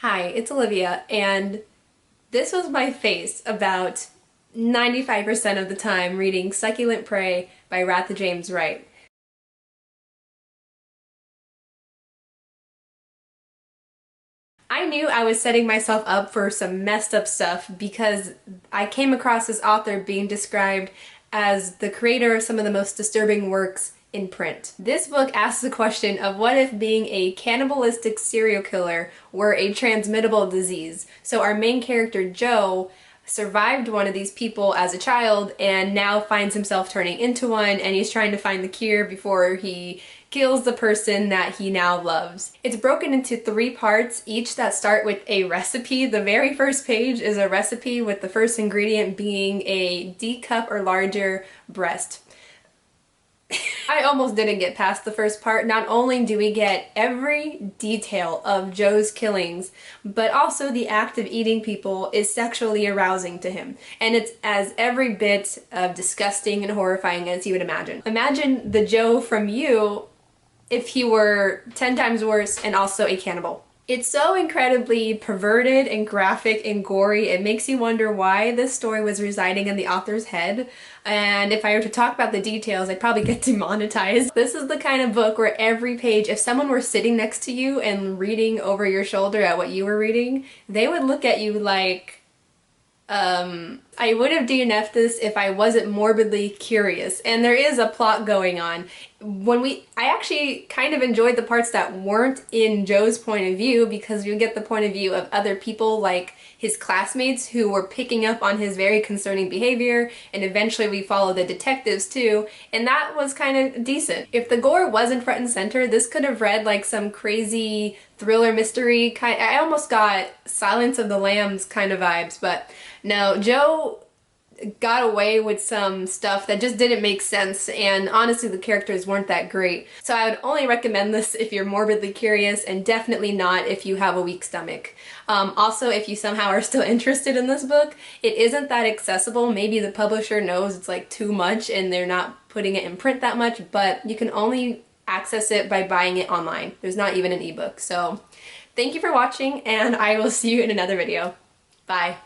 Hi, it's Olivia, and this was my face about 95% of the time reading Succulent Prey by Ratha James Wright. I knew I was setting myself up for some messed up stuff because I came across this author being described as the creator of some of the most disturbing works in print. This book asks the question of what if being a cannibalistic serial killer were a transmittable disease? So our main character, Joe, survived one of these people as a child and now finds himself turning into one, and he's trying to find the cure before he kills the person that he now loves. It's broken into 3 parts, each that start with a recipe. The very first page is a recipe with the first ingredient being a D cup or larger breast. I almost didn't get past the first part. Not only do we get every detail of Joe's killings, but also the act of eating people is sexually arousing to him. And it's as every bit of disgusting and horrifying as you would imagine. Imagine the Joe from You if he were 10 times worse and also a cannibal. It's so incredibly perverted and graphic and gory, it makes you wonder why this story was residing in the author's head. And if I were to talk about the details, I'd probably get demonetized. This is the kind of book where every page, if someone were sitting next to you and reading over your shoulder at what you were reading, they would look at you like, I would have DNF'd this if I wasn't morbidly curious, and there is a plot going on. I actually kind of enjoyed the parts that weren't in Joe's point of view because you get the point of view of other people like his classmates who were picking up on his very concerning behavior, and eventually we follow the detectives too, and that was kind of decent. If the gore wasn't front and center, this could have read like some crazy thriller mystery kind. I almost got Silence of the Lambs kind of vibes, but no, Joe got away with some stuff that just didn't make sense, and honestly the characters weren't that great. So I would only recommend this if you're morbidly curious, and definitely not if you have a weak stomach. Also, if you somehow are still interested in this book, it isn't that accessible. Maybe the publisher knows it's like too much and they're not putting it in print that much, but you can only access it by buying it online. There's not even an ebook. So thank you for watching, and I will see you in another video. Bye.